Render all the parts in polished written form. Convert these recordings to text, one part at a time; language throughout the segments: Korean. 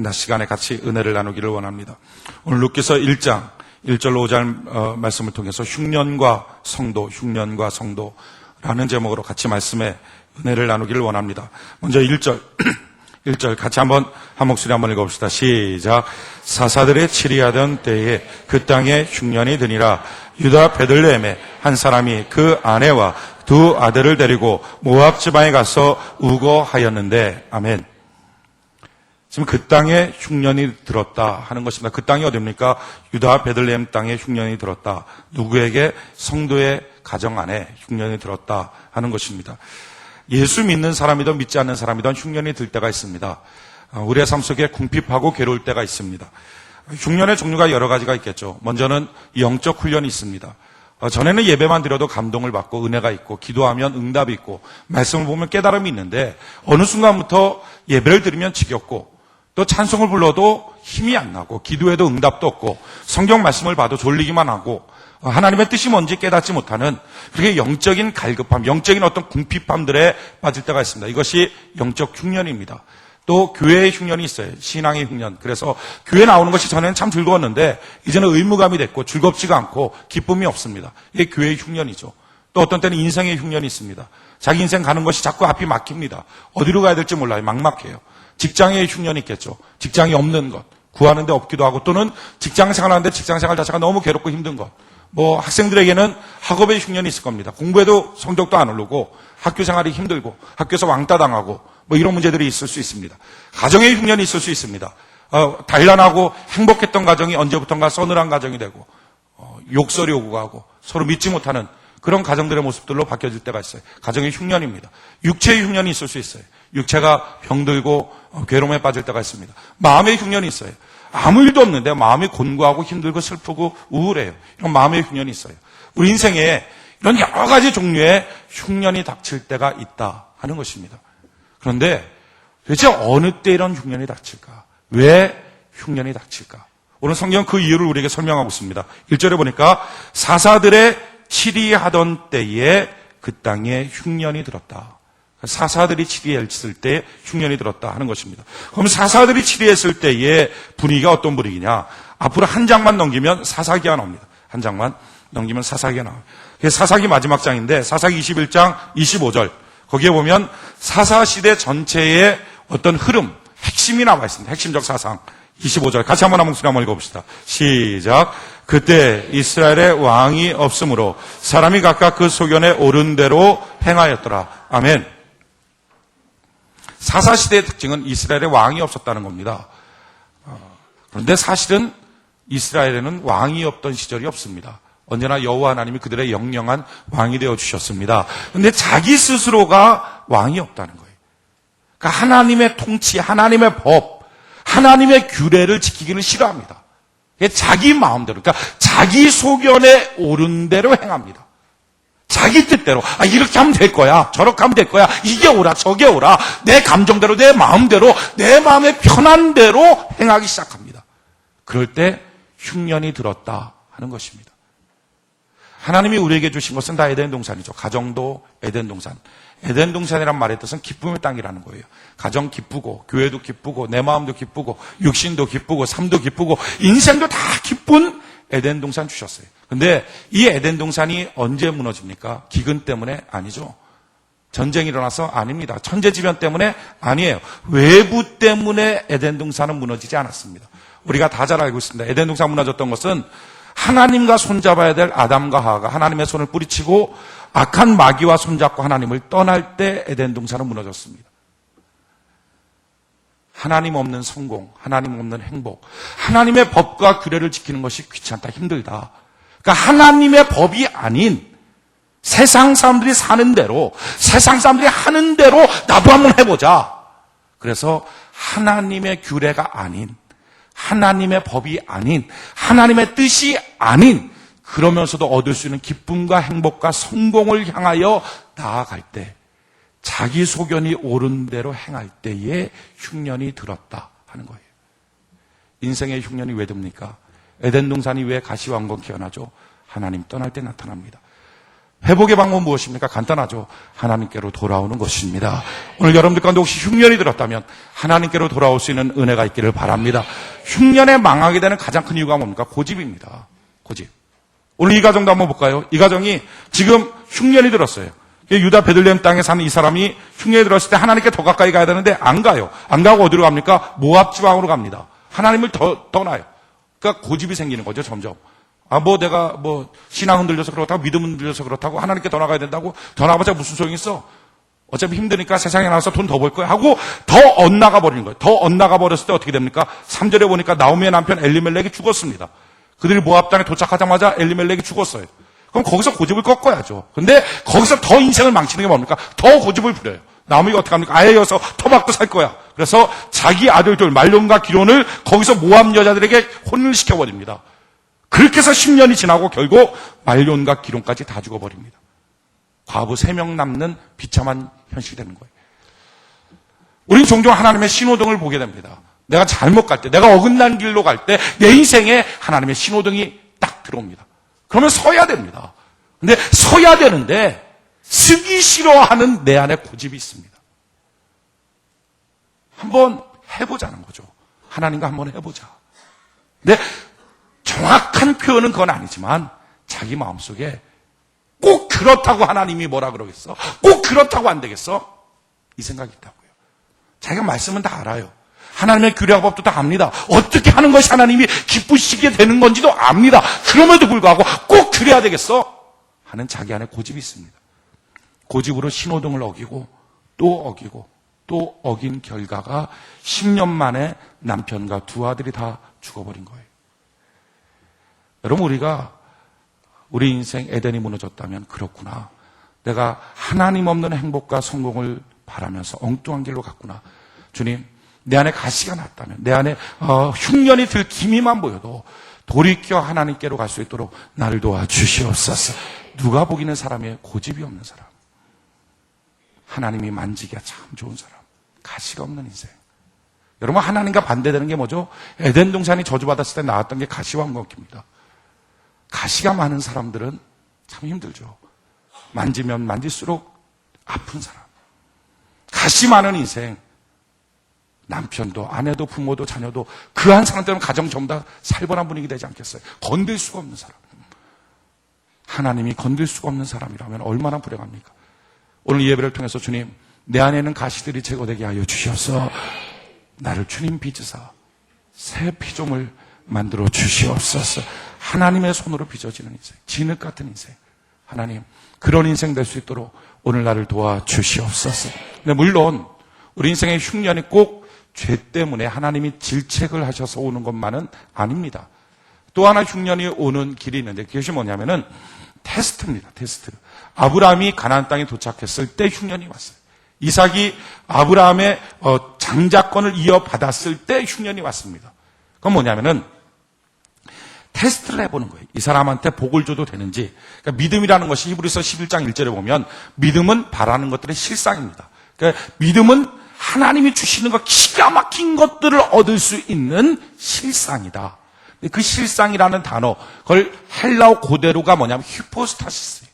낮 시간에 같이 은혜를 나누기를 원합니다. 오늘 룻기서 1장 1절로 5절 말씀을 통해서 흉년과 성도라는 제목으로 같이 말씀에 은혜를 나누기를 원합니다. 먼저 1절 1절 같이 한 목소리 한번 읽어봅시다. 시작. 사사들의 치리하던 때에 그 땅에 흉년이 드니라. 유다 베들레헴에 한 사람이 그 아내와 두 아들을 데리고 모압 지방에 가서 우거하였는데, 아멘. 지금 그 땅에 흉년이 들었다 하는 것입니다. 그 땅이 어디입니까? 유다 베들레헴 땅에 흉년이 들었다. 누구에게? 성도의 가정 안에 흉년이 들었다 하는 것입니다. 예수 믿는 사람이든 믿지 않는 사람이든 흉년이 들 때가 있습니다. 우리의 삶 속에 궁핍하고 괴로울 때가 있습니다. 흉년의 종류가 여러 가지가 있겠죠. 먼저는 영적 훈련이 있습니다. 전에는 예배만 드려도 감동을 받고 은혜가 있고 기도하면 응답이 있고 말씀을 보면 깨달음이 있는데 어느 순간부터 예배를 드리면 지겹고 또 찬송을 불러도 힘이 안 나고 기도해도 응답도 없고 성경 말씀을 봐도 졸리기만 하고 하나님의 뜻이 뭔지 깨닫지 못하는 그렇게 영적인 갈급함, 영적인 어떤 궁핍함들에 빠질 때가 있습니다. 이것이 영적 흉년입니다. 또 교회의 흉년이 있어요. 신앙의 흉년. 그래서 교회 나오는 것이 전에는 참 즐거웠는데 이제는 의무감이 됐고 즐겁지가 않고 기쁨이 없습니다. 이게 교회의 흉년이죠. 또 어떤 때는 인생의 흉년이 있습니다. 자기 인생 가는 것이 자꾸 앞이 막힙니다. 어디로 가야 될지 몰라요. 막막해요. 직장의 흉년이 있겠죠. 직장이 없는 것, 구하는데 없기도 하고 또는 직장 생활하는데 직장 생활 자체가 너무 괴롭고 힘든 것. 학생들에게는 학업의 흉년이 있을 겁니다. 공부해도 성적도 안 오르고 학교 생활이 힘들고 학교에서 왕따 당하고 이런 문제들이 있을 수 있습니다. 가정의 흉년이 있을 수 있습니다. 단란하고 행복했던 가정이 언제부턴가 서늘한 가정이 되고 욕설이 오고 가고 서로 믿지 못하는 그런 가정들의 모습들로 바뀌어질 때가 있어요. 가정의 흉년입니다. 육체의 흉년이 있을 수 있어요. 육체가 병들고 괴로움에 빠질 때가 있습니다. 마음의 흉년이 있어요. 아무 일도 없는데 마음이 곤고하고 힘들고 슬프고 우울해요. 이런 마음의 흉년이 있어요. 우리 인생에 이런 여러 가지 종류의 흉년이 닥칠 때가 있다 하는 것입니다. 그런데 도대체 어느 때 이런 흉년이 닥칠까? 왜 흉년이 닥칠까? 오늘 성경은 그 이유를 우리에게 설명하고 있습니다. 1절에 보니까 사사들의 치리하던 때에 그 땅에 흉년이 들었다. 사사들이 치리했을 때 흉년이 들었다 하는 것입니다. 그럼 사사들이 치리했을 때의 분위기가 어떤 분위기냐? 앞으로 한 장만 넘기면 사사기가 나옵니다. 한 장만 넘기면 사사기가 나와요. 사사기 마지막 장인데 사사기 21장 25절 거기에 보면 사사시대 전체의 어떤 흐름, 핵심이 나와 있습니다. 핵심적 사상. 25절 같이 한번 목소리 한번 읽어봅시다. 시작. 그때 이스라엘의 왕이 없으므로 사람이 각각 그 소견에 옳은 대로 행하였더라. 아멘. 사사시대의 특징은 이스라엘의 왕이 없었다는 겁니다. 그런데 사실은 이스라엘에는 왕이 없던 시절이 없습니다. 언제나 여호와 하나님이 그들의 영영한 왕이 되어주셨습니다. 그런데 자기 스스로가 왕이 없다는 거예요. 그러니까 하나님의 통치, 하나님의 법, 하나님의 규례를 지키기는 싫어합니다. 자기 마음대로, 그러니까 자기 소견에 옳은 대로 행합니다. 자기 뜻대로 이렇게 하면 될 거야, 저렇게 하면 될 거야, 이게 옳아 저게 옳아, 내 감정대로 내 마음대로 내 마음에 편한 대로 행하기 시작합니다. 그럴 때 흉년이 들었다 하는 것입니다. 하나님이 우리에게 주신 것은 다 에덴 동산이죠. 가정도 에덴 동산. 에덴 동산이란 말의 뜻은 기쁨의 땅이라는 거예요. 가정 기쁘고 교회도 기쁘고 내 마음도 기쁘고 육신도 기쁘고 삶도 기쁘고 인생도 다 기쁜 에덴 동산 주셨어요. 근데 이 에덴 동산이 언제 무너집니까? 기근 때문에? 아니죠. 전쟁이 일어나서? 아닙니다. 천재지변 때문에? 아니에요. 외부 때문에 에덴 동산은 무너지지 않았습니다. 우리가 다 잘 알고 있습니다. 에덴 동산 무너졌던 것은 하나님과 손잡아야 될 아담과 하와가 하나님의 손을 뿌리치고 악한 마귀와 손잡고 하나님을 떠날 때 에덴 동산은 무너졌습니다. 하나님 없는 성공, 하나님 없는 행복, 하나님의 법과 규례를 지키는 것이 귀찮다, 힘들다. 그러니까 하나님의 법이 아닌 세상 사람들이 사는 대로, 세상 사람들이 하는 대로 나도 한번 해보자. 그래서 하나님의 규례가 아닌, 하나님의 법이 아닌, 하나님의 뜻이 아닌, 그러면서도 얻을 수 있는 기쁨과 행복과 성공을 향하여 나아갈 때, 자기 소견이 옳은 대로 행할 때에 흉년이 들었다 하는 거예요. 인생의 흉년이 왜 듭니까? 에덴 동산이 왜 가시왕건 기어나죠? 하나님 떠날 때 나타납니다. 회복의 방법은 무엇입니까? 간단하죠. 하나님께로 돌아오는 것입니다. 오늘 여러분들 가운데 혹시 흉년이 들었다면 하나님께로 돌아올 수 있는 은혜가 있기를 바랍니다. 흉년에 망하게 되는 가장 큰 이유가 뭡니까? 고집입니다. 고집. 오늘 이 가정도 한번 볼까요? 이 가정이 지금 흉년이 들었어요. 유다 베들레헴 땅에 사는 이 사람이 흉년이 들었을 때 하나님께 더 가까이 가야 되는데 안 가요. 안 가고 어디로 갑니까? 모압 지방으로 갑니다. 하나님을 더 떠나요. 그러니까 고집이 생기는 거죠, 점점. 내가 신앙 흔들려서 그렇다고, 믿음 흔들려서 그렇다고, 하나님께 더 나가야 된다고, 더 나가봤자 무슨 소용이 있어? 어차피 힘드니까 세상에 나와서 돈 더 벌 거야 하고, 더 엇나가 버리는 거예요. 더 엇나가 버렸을 때 어떻게 됩니까? 3절에 보니까 나오미의 남편 엘리멜렉이 죽었습니다. 그들이 모압 땅에 도착하자마자 엘리멜렉이 죽었어요. 그럼 거기서 고집을 꺾어야죠. 근데 거기서 더 인생을 망치는 게 뭡니까? 더 고집을 부려요. 나오미가 어떻게 합니까? 아예 여서 터받고 살 거야. 그래서 자기 아들들 말론과 기론을 거기서 모압 여자들에게 혼을 시켜버립니다. 그렇게 해서 10년이 지나고 결국 말론과 기론까지 다 죽어버립니다. 과부 3명 남는 비참한 현실이 되는 거예요. 우린 종종 하나님의 신호등을 보게 됩니다. 내가 잘못 갈 때, 내가 어긋난 길로 갈 때 내 인생에 하나님의 신호등이 딱 들어옵니다. 그러면 서야 됩니다. 근데 서야 되는데 쓰기 싫어하는 내 안에 고집이 있습니다. 한번 해보자는 거죠. 하나님과 한번 해보자. 근데 정확한 표현은 그건 아니지만 자기 마음속에 꼭 그렇다고 하나님이 뭐라 그러겠어? 꼭 그렇다고 안 되겠어? 이 생각이 있다고요. 자기가 말씀은 다 알아요. 하나님의 규례와 법도 다 압니다. 어떻게 하는 것이 하나님이 기쁘시게 되는 건지도 압니다. 그럼에도 불구하고 꼭 그래야 되겠어? 하는 자기 안에 고집이 있습니다. 고집으로 신호등을 어기고 또 어기고 또 어긴 결과가 10년 만에 남편과 2 아들이 다 죽어버린 거예요. 여러분, 우리가 우리 인생 에덴이 무너졌다면 그렇구나. 내가 하나님 없는 행복과 성공을 바라면서 엉뚱한 길로 갔구나. 주님, 내 안에 가시가 났다면, 내 안에 흉년이 들 기미만 보여도 돌이켜 하나님께로 갈 수 있도록 나를 도와주시옵소서. 누가 보기는 사람의 고집이 없는 사람, 하나님이 만지기가 참 좋은 사람, 가시가 없는 인생. 여러분, 하나님과 반대되는 게 뭐죠? 에덴 동산이 저주받았을 때 나왔던 게 가시와 엉겅퀴입니다. 가시가 많은 사람들은 참 힘들죠. 만지면 만질수록 아픈 사람. 가시 많은 인생, 남편도 아내도 부모도 자녀도 그 한 사람 때문에 가정 전부 다 살벌한 분위기 되지 않겠어요? 건들 수가 없는 사람. 하나님이 건들 수가 없는 사람이라면 얼마나 불행합니까? 오늘 이 예배를 통해서 주님, 내 안에는 가시들이 제거되게 하여 주시옵소서. 나를 주님 빚으사 새 피조물 만들어 주시옵소서. 하나님의 손으로 빚어지는 인생, 진흙 같은 인생. 하나님, 그런 인생 될 수 있도록 오늘 나를 도와주시옵소서. 근데 물론 우리 인생의 흉년이 꼭 죄 때문에 하나님이 질책을 하셔서 오는 것만은 아닙니다. 또 하나 흉년이 오는 길이 있는데 그것이 뭐냐면은 테스트입니다. 테스트. 아브라함이 가나안 땅에 도착했을 때 흉년이 왔어요. 이삭이 아브라함의 장자권을 이어받았을 때 흉년이 왔습니다. 그건 뭐냐면은 테스트를 해보는 거예요. 이 사람한테 복을 줘도 되는지. 그러니까 믿음이라는 것이 히브리서 11장 1절에 보면 믿음은 바라는 것들의 실상입니다. 그러니까 믿음은 하나님이 주시는 것, 기가 막힌 것들을 얻을 수 있는 실상이다. 그 실상이라는 단어, 그걸 헬라어 고대로가 뭐냐면 히포스타시스예요.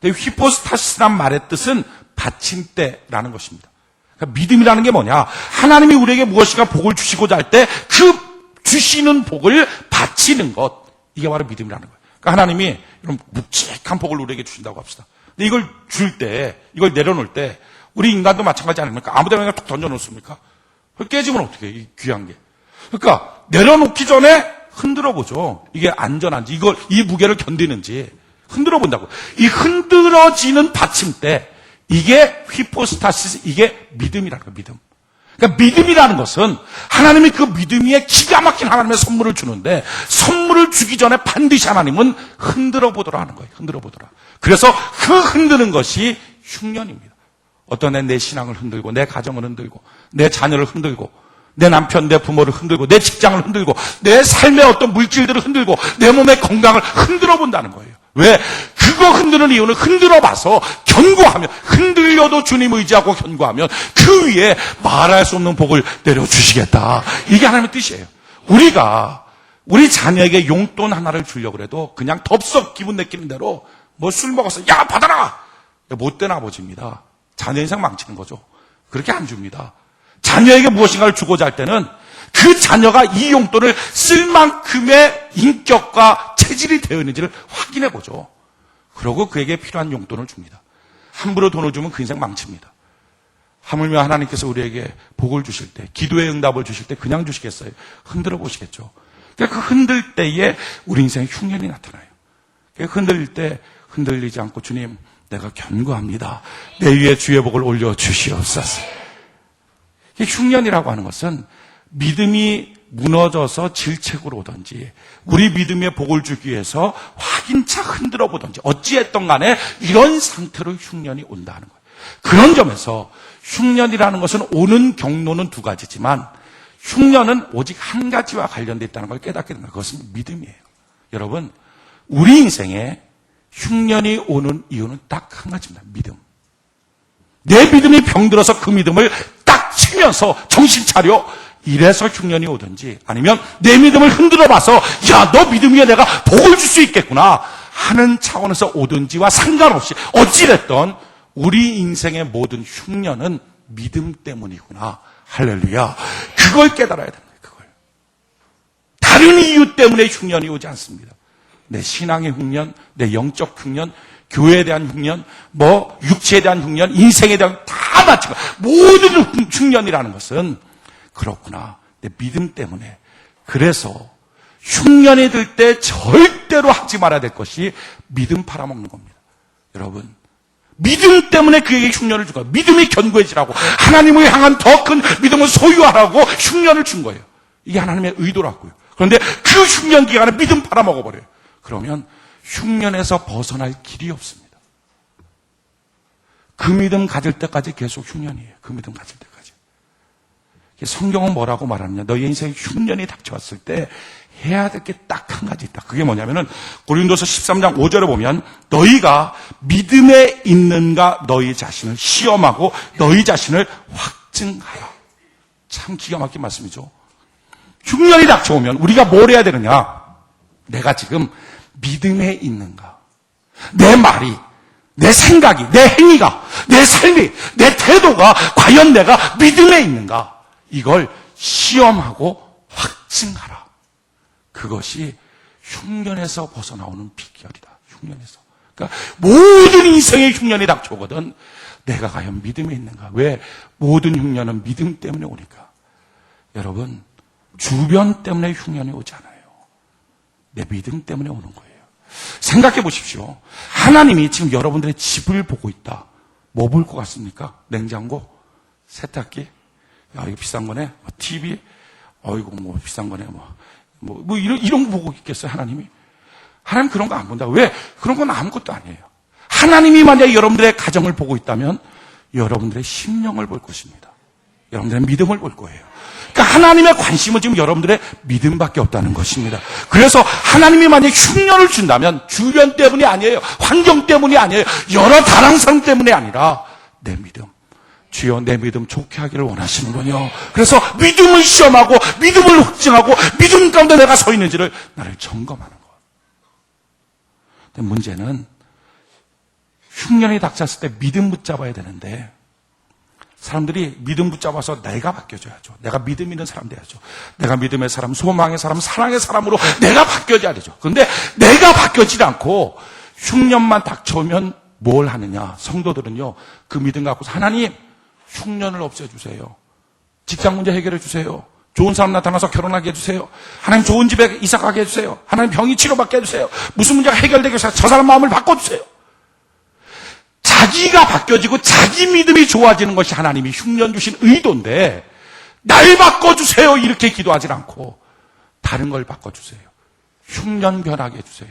히포스타시스란 말의 뜻은 받침대라는 것입니다. 그러니까 믿음이라는 게 뭐냐? 하나님이 우리에게 무엇인가 복을 주시고자 할 때 그 주시는 복을 바치는 것, 이게 바로 믿음이라는 거예요. 그러니까 하나님이 이런 묵직한 복을 우리에게 주신다고 합시다. 근데 이걸 줄 때, 이걸 내려놓을 때 우리 인간도 마찬가지 아닙니까? 아무데나 그냥 툭 던져놓습니까? 깨지면 어떻게 해? 이 귀한 게. 그러니까 내려놓기 전에 흔들어 보죠. 이게 안전한지, 이 무게를 견디는지 흔들어 본다고. 이 흔들어지는 받침대, 이게 휘포스타시스, 이게 믿음이라는 거예요. 믿음. 그러니까 믿음이라는 것은 하나님이 그 믿음 위에 기가 막힌 하나님의 선물을 주는데, 선물을 주기 전에 반드시 하나님은 흔들어 보더라 하는 거예요. 흔들어 보더라. 그래서 그 흔드는 것이 흉년입니다. 어떤 내 신앙을 흔들고, 내 가정을 흔들고, 내 자녀를 흔들고, 내 남편, 내 부모를 흔들고, 내 직장을 흔들고, 내 삶의 어떤 물질들을 흔들고, 내 몸의 건강을 흔들어 본다는 거예요. 왜? 그거 흔드는 이유는 흔들어 봐서 견고하면, 흔들려도 주님 의지하고 견고하면 그 위에 말할 수 없는 복을 내려주시겠다. 이게 하나님의 뜻이에요. 우리가 우리 자녀에게 용돈 하나를 주려고 해도 그냥 덥석 기분 내키는 대로 뭐 술 먹었어. 야, 받아라! 못된 아버지입니다. 자녀 인생 망치는 거죠. 그렇게 안 줍니다. 자녀에게 무엇인가를 주고자 할 때는 그 자녀가 이 용돈을 쓸 만큼의 인격과 체질이 되어 있는지를 확인해 보죠. 그러고 그에게 필요한 용돈을 줍니다. 함부로 돈을 주면 그 인생 망칩니다. 하물며 하나님께서 우리에게 복을 주실 때, 기도의 응답을 주실 때 그냥 주시겠어요? 흔들어 보시겠죠. 그러니까 그 흔들 때에 우리 인생에 흉년이 나타나요. 그러니까 흔들릴 때 흔들리지 않고 주님, 내가 견고합니다. 내 위에 주의 복을 올려 주시옵소서. 흉년이라고 하는 것은 믿음이 무너져서 질책으로 오든지 우리 믿음의 복을 주기 위해서 확인차 흔들어 보든지 어찌했던 간에 이런 상태로 흉년이 온다는 거예요. 그런 점에서 흉년이라는 것은 오는 경로는 두 가지지만 흉년은 오직 한 가지와 관련되어 있다는 걸 깨닫게 됩니다. 그것은 믿음이에요. 여러분, 우리 인생에 흉년이 오는 이유는 딱 한 가지입니다. 믿음. 내 믿음이 병들어서 그 믿음을 딱 치면서 정신 차려 이래서 흉년이 오든지 아니면 내 믿음을 흔들어 봐서 야, 너 믿음 위에 내가 복을 줄 수 있겠구나 하는 차원에서 오든지와 상관없이 어찌됐든 우리 인생의 모든 흉년은 믿음 때문이구나. 할렐루야. 그걸 깨달아야 됩니다. 그걸. 다른 이유 때문에 흉년이 오지 않습니다. 내 신앙의 흉년, 내 영적 흉년, 교회에 대한 흉년, 뭐 육체에 대한 흉년, 인생에 대한 다 마찬가지. 모든 흉년이라는 것은 그렇구나. 내 믿음 때문에. 그래서 흉년이 들 때 절대로 하지 말아야 될 것이 믿음 팔아먹는 겁니다. 여러분, 믿음 때문에 그에게 흉년을 준 거예요. 믿음이 견고해지라고. 하나님을 향한 더 큰 믿음을 소유하라고 흉년을 준 거예요. 이게 하나님의 의도라고요. 그런데 그 흉년 기간에 믿음 팔아먹어버려요. 그러면 흉년에서 벗어날 길이 없습니다. 그 믿음 가질 때까지 계속 흉년이에요. 그 믿음 가질 때까지. 성경은 뭐라고 말하느냐. 너희 인생에 흉년이 닥쳐왔을 때 해야 될 게 딱 한 가지 있다. 그게 뭐냐면은 고린도서 13장 5절에 보면 너희가 믿음에 있는가 너희 자신을 시험하고 너희 자신을 확증하라. 참 기가 막힌 말씀이죠. 흉년이 닥쳐오면 우리가 뭘 해야 되느냐. 내가 지금 믿음에 있는가. 내 말이, 내 생각이, 내 행위가, 내 삶이, 내 태도가 과연 내가 믿음에 있는가. 이걸 시험하고 확증하라. 그것이 흉년에서 벗어나오는 비결이다. 흉년에서. 그러니까 모든 인생의 흉년이 닥쳐오거든 내가 과연 믿음에 있는가. 왜? 모든 흉년은 믿음 때문에 오니까. 여러분, 주변 때문에 흉년이 오지 않아요. 내 믿음 때문에 오는 거예요. 생각해 보십시오. 하나님이 지금 여러분들의 집을 보고 있다. 뭐 볼 것 같습니까? 냉장고? 세탁기? 야, 이거 비싼 거네? TV? 어이구, 뭐 비싼 거네? 이런 거 보고 있겠어요, 하나님이? 하나님 그런 거 안 본다. 왜? 그런 건 아무것도 아니에요. 하나님이 만약에 여러분들의 가정을 보고 있다면 여러분들의 심령을 볼 것입니다. 여러분들의 믿음을 볼 거예요. 그러니까 하나님의 관심은 지금 여러분들의 믿음밖에 없다는 것입니다. 그래서 하나님이 만약에 흉년을 준다면 주변 때문이 아니에요. 환경 때문이 아니에요. 여러 다랑상 때문이 아니라 내 믿음. 주여 내 믿음 좋게 하기를 원하시는군요. 그래서 믿음을 시험하고 믿음을 확증하고 믿음 가운데 내가 서 있는지를 나를 점검하는 것. 근데 문제는 흉년이 닥쳤을 때 믿음 붙잡아야 되는데 사람들이 믿음 붙잡아서 내가 바뀌어져야죠. 내가 믿음 있는 사람 돼야죠. 내가 믿음의 사람, 소망의 사람, 사랑의 사람으로 내가 바뀌어져야 되죠. 그런데 내가 바뀌어지지 않고 흉년만 닥쳐오면 뭘 하느냐. 성도들은요. 그 믿음 갖고서 하나님 흉년을 없애주세요. 직장 문제 해결해 주세요. 좋은 사람 나타나서 결혼하게 해주세요. 하나님 좋은 집에 이사 가게 해주세요. 하나님 병이 치료받게 해주세요. 무슨 문제가 해결되게 해주세요. 저 사람 마음을 바꿔주세요. 자기가 바뀌어지고 자기 믿음이 좋아지는 것이 하나님이 흉년 주신 의도인데 날 바꿔주세요 이렇게 기도하지 않고 다른 걸 바꿔주세요. 흉년 변하게 해주세요.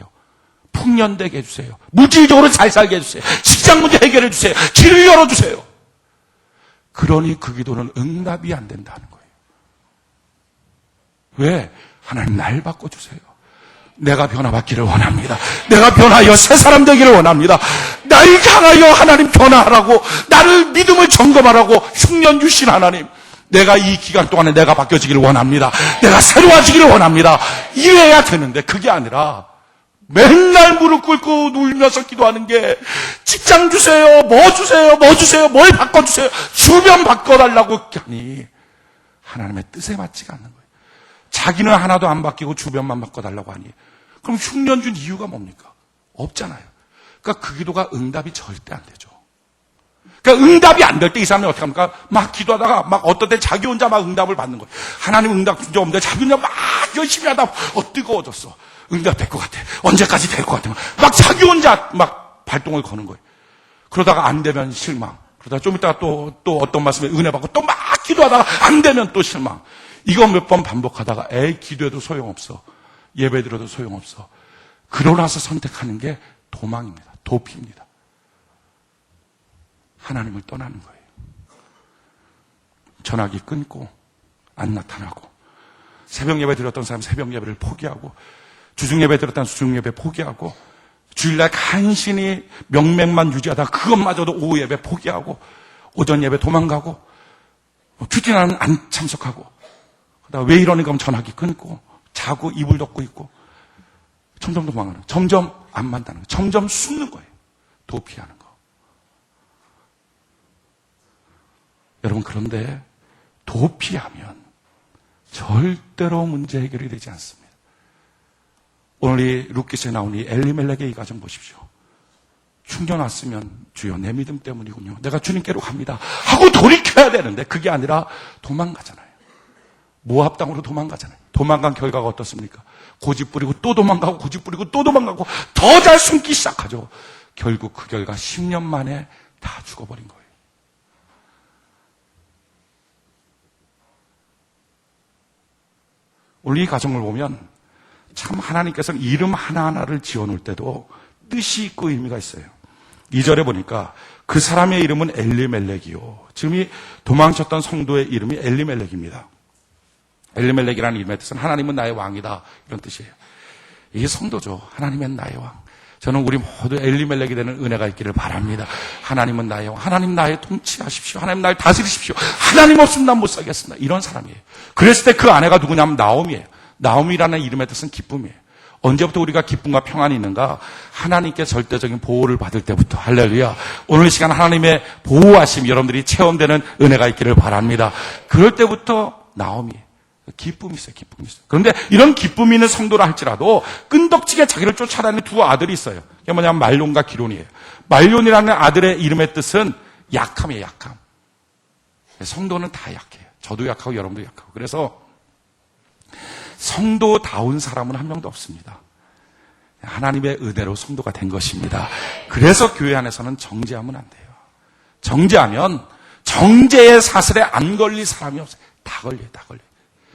풍년되게 해주세요. 물질적으로 잘 살게 해주세요. 직장 문제 해결해 주세요. 길을 열어주세요. 그러니 그 기도는 응답이 안 된다는 거예요. 왜? 하나님 날 바꿔주세요. 내가 변화받기를 원합니다. 내가 변하여 새 사람 되기를 원합니다. 날 향하여 하나님 변화하라고 나를 믿음을 점검하라고 흉년 주신 하나님 내가 이 기간 동안에 내가 바뀌어지기를 원합니다. 내가 새로워지기를 원합니다. 이래야 되는데 그게 아니라 맨날 무릎 꿇고 울면서 기도하는 게 직장 주세요, 뭐 주세요, 뭐 주세요, 뭘 바꿔주세요, 주변 바꿔달라고 하니 하나님의 뜻에 맞지가 않는 거예요. 자기는 하나도 안 바뀌고 주변만 바꿔달라고 하니 그럼 흉년 준 이유가 뭡니까? 없잖아요. 그러니까 그 기도가 응답이 절대 안 되죠. 그러니까 응답이 안 될 때 이 사람이 어떻게 합니까? 막 기도하다가 막 어떤 때 자기 혼자 막 응답을 받는 거예요. 하나님 응답 준 적 없는데 자기 혼자 막 열심히 하다 뜨거워졌어. 응답 될 것 같아. 언제까지 될 것 같아. 막 자기 혼자 막 발동을 거는 거예요. 그러다가 안 되면 실망. 그러다가 좀 이따가 또 어떤 말씀에 은혜 받고 또 막 기도하다가 안 되면 또 실망. 이거 몇 번 반복하다가 기도해도 소용없어. 예배 드려도 소용없어. 그러고 나서 선택하는 게 도망입니다. 도피입니다. 하나님을 떠나는 거예요. 전화기 끊고 안 나타나고 새벽 예배 드렸던 사람 새벽 예배를 포기하고 주중 예배 드렸던 주중 예배 포기하고 주일날 간신히 명맥만 유지하다가 그것마저도 오후 예배 포기하고 오전 예배 도망가고 큐티나는 안 참석하고 그러다가 왜 이러는가 하면 전화기 끊고 자고 이불 덮고 있고 점점 도망가는 거예요. 점점 안 만나는 거예요. 점점 숨는 거예요. 도피하는 거. 여러분 그런데 도피하면 절대로 문제 해결이 되지 않습니다. 오늘 이 룻기서에 나온 이 엘리멜렉의 이 가정 보십시오. 흉년 왔으면 주여 내 믿음 때문이군요. 내가 주님께로 갑니다. 하고 돌이켜야 되는데 그게 아니라 도망가잖아요. 모압 땅으로 도망가잖아요. 도망간 결과가 어떻습니까? 고집 부리고 또 도망가고 고집 부리고 또 도망가고 더 잘 숨기 시작하죠. 결국 그 결과 10년 만에 다 죽어버린 거예요. 오늘 이 가정을 보면 참 하나님께서는 이름 하나하나를 지어놓을 때도 뜻이 있고 의미가 있어요. 2절에 보니까 그 사람의 이름은 엘리멜렉이요. 지금 이 도망쳤던 성도의 이름이 엘리멜렉입니다. 엘리멜렉이라는 이름의 뜻은 하나님은 나의 왕이다 이런 뜻이에요. 이게 성도죠. 하나님은 나의 왕. 저는 우리 모두 엘리멜렉이 되는 은혜가 있기를 바랍니다. 하나님은 나의 왕. 하나님 나의 통치하십시오. 하나님 나를 다스리십시오. 하나님 없으면 난 못 살겠습니다. 이런 사람이에요. 그랬을 때 그 아내가 누구냐면 나오미예요. 나오미라는 이름의 뜻은 기쁨이에요. 언제부터 우리가 기쁨과 평안이 있는가? 하나님께 절대적인 보호를 받을 때부터. 할렐루야. 오늘 이 시간 하나님의 보호하심 여러분들이 체험되는 은혜가 있기를 바랍니다. 그럴 때부터 나오미예요. 기쁨이 있어요. 기쁨이 있어요. 그런데 이런 기쁨이 있는 성도라 할지라도 끈덕지게 자기를 쫓아다니는 두 아들이 있어요. 그게 뭐냐면 말론과 기론이에요. 말론이라는 아들의 이름의 뜻은 약함이에요. 약함. 성도는 다 약해요. 저도 약하고 여러분도 약하고. 그래서 성도다운 사람은 한 명도 없습니다. 하나님의 은혜로 성도가 된 것입니다. 그래서 교회 안에서는 정죄하면 안 돼요. 정죄하면 정죄의 사슬에 안 걸릴 사람이 없어요. 다 걸려요. 다 걸려요.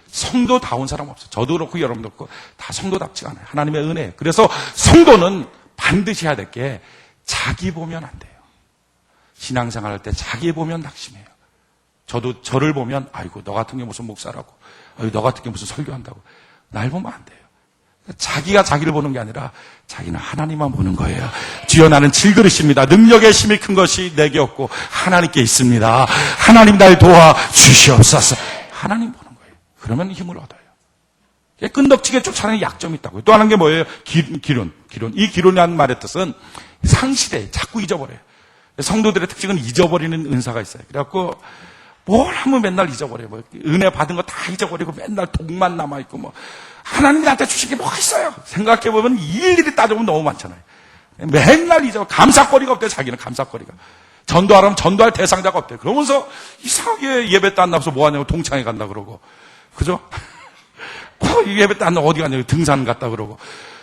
성도다운 사람 없어요. 저도 그렇고 여러분도 그렇고 다 성도답지가 않아요. 하나님의 은혜. 그래서 성도는 반드시 해야 될 게 자기 보면 안 돼요. 신앙생활 할 때 자기 보면 낙심해요. 저도 저를 보면 아이고 너 같은 게 무슨 목사라고 너 같은 게 무슨 설교한다고 날 보면 안 돼요. 자기가 자기를 보는 게 아니라 자기는 하나님만 보는 거예요. 주여 나는 질그릇입니다. 능력의 힘이 큰 것이 내게 없고 하나님께 있습니다. 하나님 날 도와 주시옵소서. 하나님 보는 거예요. 그러면 힘을 얻어요. 끈덕지게 쫓아내는 약점이 있다고요. 또 하는 게 뭐예요? 기론. 이 기론이라는 말의 뜻은 상실해. 자꾸 잊어버려요. 성도들의 특징은 잊어버리는 은사가 있어요. 그래갖고 뭘 하면 맨날 잊어버려요. 뭐 은혜 받은 거 다 잊어버리고 맨날 독만 남아있고 뭐 하나님이 나한테 주신 게 뭐가 있어요? 생각해보면 일일이 따져보면 너무 많잖아요. 맨날 잊어. 감사거리가 없대요. 자기는 감사거리가. 전도하라면 전도할 대상자가 없대요. 그러면서 이상하게 예배 때 안 나와서 뭐 하냐고 동창회 간다 그러고. 그죠? 예배 때 안 나와 어디 가냐고 등산 갔다 그러고.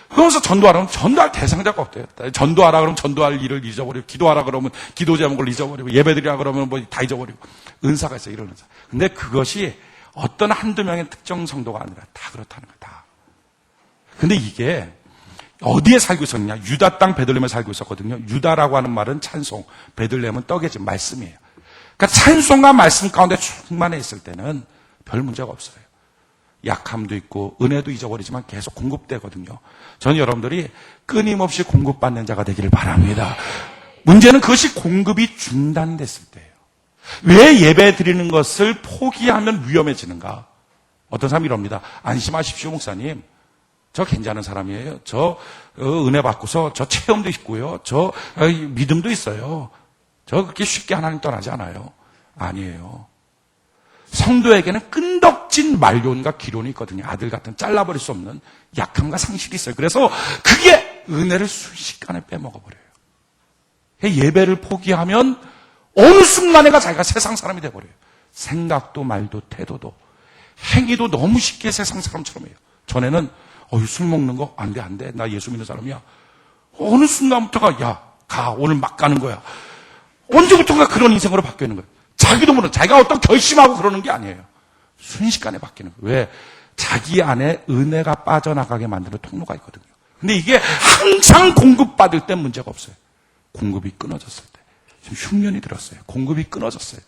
그러면서 전도하라면 전도할 대상자가 없대요. 전도하라 그러면 전도할 일을 잊어버리고, 기도하라 그러면 기도 제목을 잊어버리고, 예배드리라 그러면 뭐 다 잊어버리고. 은사가 있어요, 이런 은사. 근데 그것이 어떤 한두 명의 특정 성도가 아니라 다 그렇다는 거야, 다. 근데 이게 어디에 살고 있었느냐? 유다 땅 베들레헴에 살고 있었거든요. 유다라고 하는 말은 찬송, 베들레헴은 떡의 집, 말씀이에요. 그러니까 찬송과 말씀 가운데 충만해 있을 때는 별 문제가 없어요. 약함도 있고 은혜도 잊어버리지만 계속 공급되거든요. 저는 여러분들이 끊임없이 공급받는 자가 되기를 바랍니다. 문제는 그것이 공급이 중단됐을 때예요. 왜 예배 드리는 것을 포기하면 위험해지는가? 어떤 사람이 이럽니다. 안심하십시오, 목사님. 저 괜찮은 사람이에요. 저 은혜 받고서 저 체험도 있고요. 저 믿음도 있어요. 저 그렇게 쉽게 하나님 떠나지 않아요. 아니에요. 성도에게는 끈덕진 말론과 기론이 있거든요. 아들 같은 잘라버릴 수 없는 약함과 상실이 있어요. 그래서 그게 은혜를 순식간에 빼먹어버려요. 예배를 포기하면 어느 순간에가 자기가 세상 사람이 돼버려요. 생각도 말도 태도도 행위도 너무 쉽게 세상 사람처럼 해요. 전에는 술 먹는 거 안 돼. 나 예수 믿는 사람이야. 어느 순간부터가 가. 오늘 막 가는 거야. 언제부턴가 그런 인생으로 바뀌는 거예요. 자기도 모르는 자기가 어떤 결심하고 그러는 게 아니에요. 순식간에 바뀌는 거예요. 왜? 자기 안에 은혜가 빠져나가게 만드는 통로가 있거든요. 근데 이게 항상 공급받을 땐 문제가 없어요. 공급이 끊어졌을 때. 지금 흉년이 들었어요. 공급이 끊어졌어요.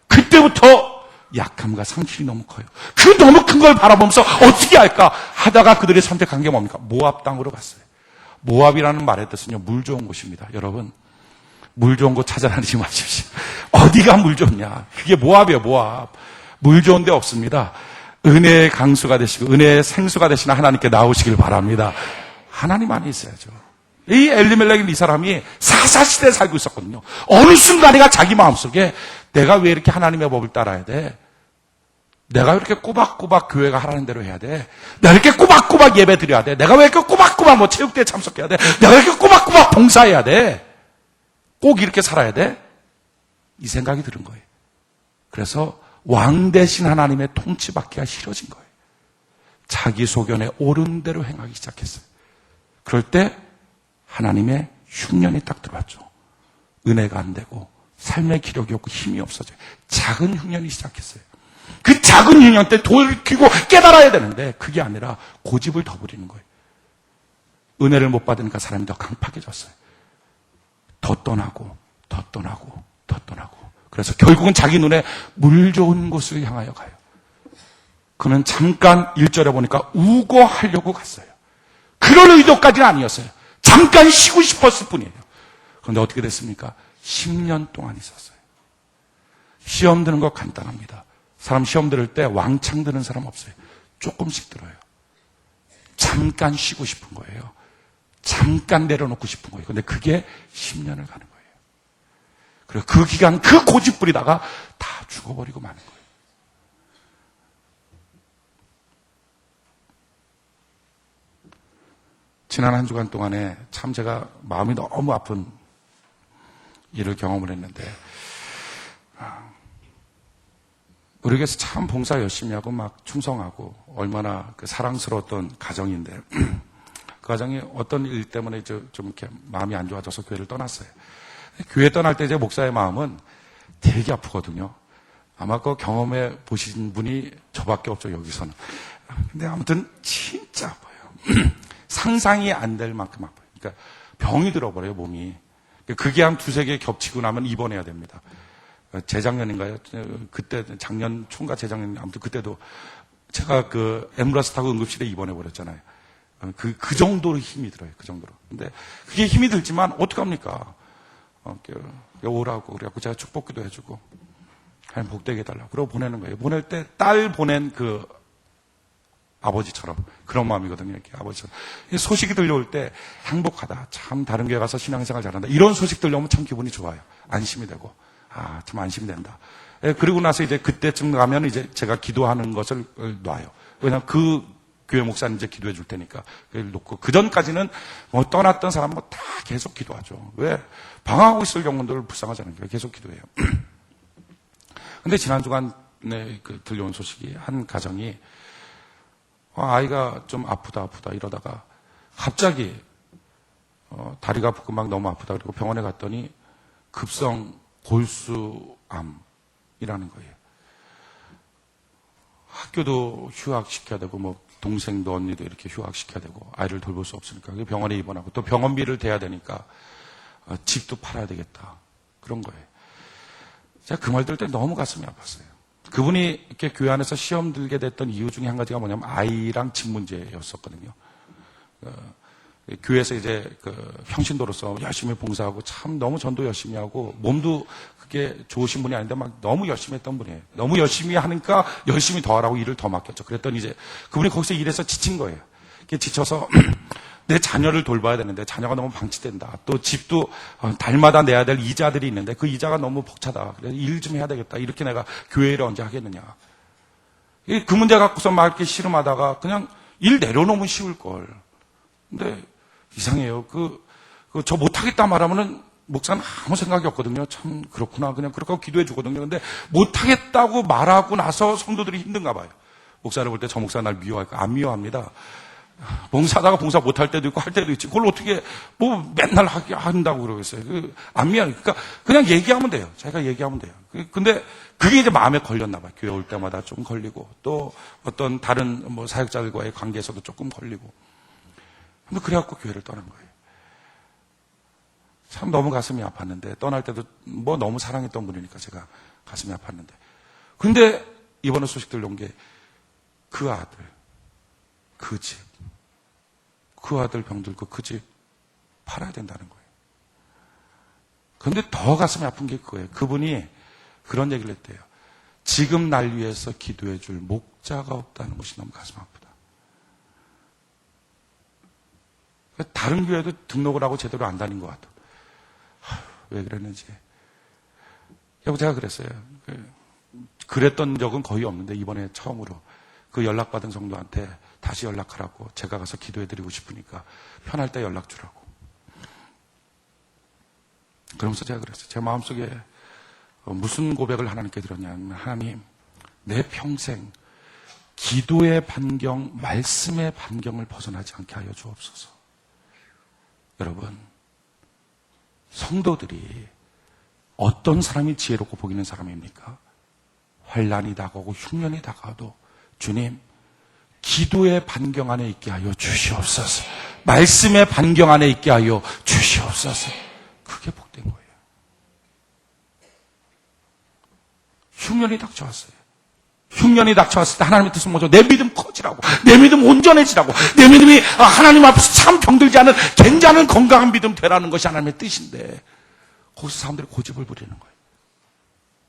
그때부터 약함과 상실이 너무 커요. 그 너무 큰 걸 바라보면서 어떻게 할까 하다가 그들이 선택한 게 뭡니까? 모압 땅으로 갔어요. 모압이라는 말의 뜻은요, 물 좋은 곳입니다. 여러분, 물 좋은 곳 찾아다니지 마십시오. 어디가 물 좋냐? 그게 모압이에요, 모압. 물 좋은 데 없습니다. 은혜의 강수가 되시고 은혜의 생수가 되시는 하나님께 나오시길 바랍니다. 하나님 안에 있어야죠. 이 엘리멜렉 이 사람이 사사시대에 살고 있었거든요. 어느 순간에가 자기 마음속에 내가 왜 이렇게 하나님의 법을 따라야 돼? 내가 이렇게 꼬박꼬박 교회가 하라는 대로 해야 돼? 내가 이렇게 꼬박꼬박 예배 드려야 돼? 내가 왜 이렇게 꼬박꼬박 체육대회 참석해야 돼? 내가 이렇게 꼬박꼬박 봉사해야 돼? 꼭 이렇게 살아야 돼? 이 생각이 들은 거예요. 그래서 왕 대신 하나님의 통치받기가 싫어진 거예요. 자기 소견에 옳은 대로 행하기 시작했어요. 그럴 때 하나님의 흉년이 딱 들어왔죠. 은혜가 안 되고 삶의 기력이 없고 힘이 없어져요. 작은 흉년이 시작했어요. 그 작은 흉년 때 돌이키고 깨달아야 되는데 그게 아니라 고집을 더 부리는 거예요. 은혜를 못 받으니까 사람이 더 강팍해졌어요. 더 떠나고 더 떠나고 더 떠나고 그래서 결국은 자기 눈에 물 좋은 곳을 향하여 가요. 그는 잠깐 1절에 보니까 우거하려고 갔어요. 그런 의도까지는 아니었어요. 잠깐 쉬고 싶었을 뿐이에요. 그런데 어떻게 됐습니까? 10년 동안 있었어요. 시험 드는 거 간단합니다. 사람 시험 들을 때 왕창 드는 사람 없어요. 조금씩 들어요. 잠깐 쉬고 싶은 거예요. 잠깐 내려놓고 싶은 거예요. 근데 그게 10년을 가는 거예요. 그리고 그 기간 그 고집 부리다가 다 죽어버리고 마는 거예요. 지난 한 주간 동안에 참 제가 마음이 너무 아픈 일을 경험을 했는데 우리 교회에서 참 봉사 열심히 하고 막 충성하고 얼마나 사랑스러웠던 가정인데 그 가정이 어떤 일 때문에 좀 이렇게 마음이 안 좋아져서 교회를 떠났어요. 교회 떠날 때 제 목사의 마음은 되게 아프거든요. 아마 그 경험해 보신 분이 저밖에 없죠, 여기서는. 근데 아무튼 진짜 아파요. 상상이 안 될 만큼 아파요. 그러니까 병이 들어버려요, 몸이. 그게 한 두세 개 겹치고 나면 입원해야 됩니다. 재작년인가요? 그때 작년 초인가 재작년 아무튼 그때도 제가 그 앰뷸런스 타고 응급실에 입원해 버렸잖아요. 그 정도로 힘이 들어요. 그 정도로. 근데 그게 힘이 들지만 어떡합니까? 오라고 그래갖고 제가 축복기도 해주고 그냥 복되게 해달라고 그러고 보내는 거예요. 보낼 때 딸 보낸 그 아버지처럼 그런 마음이거든요. 이렇게 아버지처럼. 소식이 들려올 때 행복하다. 참 다른 교회 가서 신앙생활 잘한다. 이런 소식 들려오면 참 기분이 좋아요. 안심이 되고. 참 안심이 된다. 그리고 나서 이제 그때쯤 가면 이제 제가 기도하는 것을 놔요. 왜냐하면 그 교회 목사님 이제 기도해 줄 테니까. 그걸 놓고. 그 전까지는 뭐 떠났던 사람 뭐 다 계속 기도하죠. 왜? 방황하고 있을 영혼들을 불쌍하잖아요. 계속 기도해요. 근데 지난 주간에 들려온 소식이 한 가정이 아이가 좀 아프다 이러다가 갑자기 다리가 아프고 막 너무 아프다 그리고 병원에 갔더니 급성 골수암이라는 거예요. 학교도 휴학시켜야 되고 뭐 동생도 언니도 이렇게 휴학시켜야 되고 아이를 돌볼 수 없으니까 병원에 입원하고 또 병원비를 대야 되니까 집도 팔아야 되겠다. 그런 거예요. 제가 그 말 들을 때 너무 가슴이 아팠어요. 그분이 이렇게 교회 안에서 시험 들게 됐던 이유 중에 한 가지가 뭐냐면 아이랑 집 문제였었거든요. 교회에서 이제 평신도로서 열심히 봉사하고 참 너무 전도 열심히 하고 몸도 그게 좋으신 분이 아닌데 막 너무 열심히 했던 분이에요. 너무 열심히 하니까 열심히 더 하라고 일을 더 맡겼죠. 그랬더니 이제 그분이 거기서 일해서 지친 거예요. 이렇게 지쳐서 내 자녀를 돌봐야 되는데 자녀가 너무 방치된다. 또 집도 달마다 내야 될 이자들이 있는데 그 이자가 너무 벅차다. 그래서 일 좀 해야 되겠다. 이렇게 내가 교회를 언제 하겠느냐. 그 문제 갖고서 막 이렇게 씨름하다가 그냥 일 내려놓으면 쉬울 걸. 근데 이상해요. 저 못하겠다 말하면은 목사는 아무 생각이 없거든요. 참 그렇구나. 그냥 그렇게 하고 기도해 주거든요. 근데 못하겠다고 말하고 나서 성도들이 힘든가 봐요. 목사를 볼 때 저 목사 날 미워할까? 안 미워합니다. 봉사하다가 봉사 못할 때도 있고 할 때도 있지. 그걸 어떻게 맨날 하게 한다고 그러겠어요. 안 미워요. 그러니까 그냥 얘기하면 돼요. 자기가 얘기하면 돼요. 근데 그게 이제 마음에 걸렸나 봐요. 교회 올 때마다 좀 걸리고 또 어떤 다른 사역자들과의 관계에서도 조금 걸리고. 근데 그래갖고 교회를 떠난 거예요. 참 너무 가슴이 아팠는데 떠날 때도 너무 사랑했던 분이니까 제가 가슴이 아팠는데. 근데 이번에 소식 들려온 게 그 아들, 그 집, 그 아들 병들고 그 집 팔아야 된다는 거예요. 그런데 더 가슴이 아픈 게 그거예요. 그분이 그런 얘기를 했대요. 지금 날 위해서 기도해 줄 목자가 없다는 것이 너무 가슴 아프다. 다른 교회도 등록을 하고 제대로 안 다닌 것 같아. 왜 그랬는지. 제가 그랬어요. 그랬던 적은 거의 없는데 이번에 처음으로 그 연락받은 성도한테 다시 연락하라고 제가 가서 기도해드리고 싶으니까 편할 때 연락 주라고. 그러면서 제가 그랬어요. 제 마음속에 무슨 고백을 하나님께 드렸냐면 하나님, 내 평생 기도의 반경, 말씀의 반경을 벗어나지 않게 하여 주옵소서. 여러분, 성도들이 어떤 사람이 지혜롭고 복 있는 사람입니까? 환난이 다가오고 흉년이 다가와도 주님, 기도의 반경 안에 있게 하여 주시옵소서. 말씀의 반경 안에 있게 하여 주시옵소서. 그게 복된 거예요. 흉년이 닥쳐왔어요. 흉년이 닥쳐왔을 때 하나님의 뜻은 뭐죠? 내 믿음 커지라고, 내 믿음 온전해지라고, 내 믿음이 하나님 앞에서 참 병들지 않은 괜찮은 건강한 믿음 되라는 것이 하나님의 뜻인데 거기서 사람들이 고집을 부리는 거예요.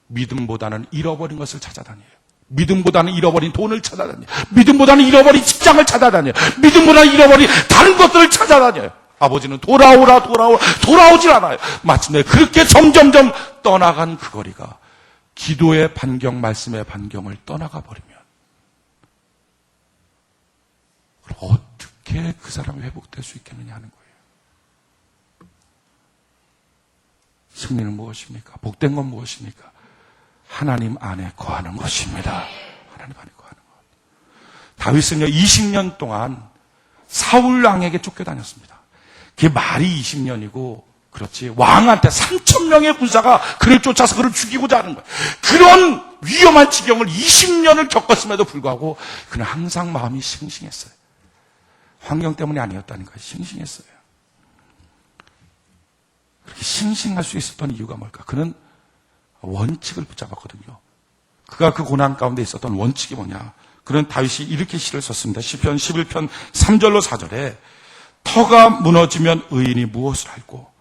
믿음보다는 잃어버린 것을 찾아다녀요. 믿음보다는 잃어버린 돈을 찾아다녀요. 믿음보다는 잃어버린 직장을 찾아다녀요. 믿음보다는 잃어버린 다른 것들을 찾아다녀요. 아버지는 돌아오질 않아요. 마침내 그렇게 점점점 떠나간 그 거리가 기도의 반경, 말씀의 반경을 떠나가 버리면 어떻게 그 사람이 회복될 수 있겠느냐 하는 거예요. 승리는 무엇입니까? 복된 건 무엇입니까? 하나님 안에 거하는 것입니다. 하나님 안에 거하는 것. 다윗은요 20년 동안 사울 왕에게 쫓겨다녔습니다. 그게 말이 20년이고 그렇지 왕한테 3,000명의 군사가 그를 쫓아서 그를 죽이고자 하는 거예요. 그런 위험한 지경을 20년을 겪었음에도 불구하고 그는 항상 마음이 싱싱했어요. 환경 때문이 아니었다는 거예요. 싱싱했어요. 그렇게 싱싱할 수 있었던 이유가 뭘까? 그는 원칙을 붙잡았거든요. 그가 그 고난 가운데 있었던 원칙이 뭐냐? 그는 다윗이 이렇게 시를 썼습니다. 시편 11편 3절로 4절에 터가 무너지면 의인이 무엇을 알고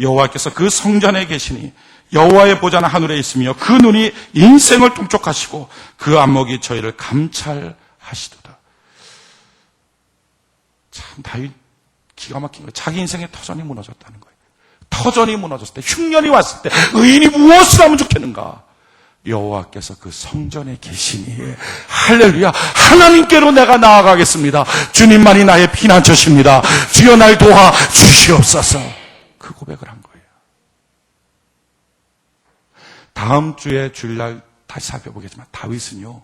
여호와께서 그 성전에 계시니 여호와의 보좌는 하늘에 있으며 그 눈이 인생을 통촉하시고 그 안목이 저희를 감찰하시도다. 참 다윗 기가 막힌 거예요. 자기 인생의 터전이 무너졌다는 거예요. 터전이 무너졌을 때, 흉년이 왔을 때 의인이 무엇을 하면 좋겠는가? 여호와께서 그 성전에 계시니 할렐루야, 하나님께로 내가 나아가겠습니다. 주님만이 나의 피난처십니다. 주여 날 도와 주시옵소서. 그 고백을 한 거예요. 다음 주에 주일날 다시 살펴보겠지만 다윗은요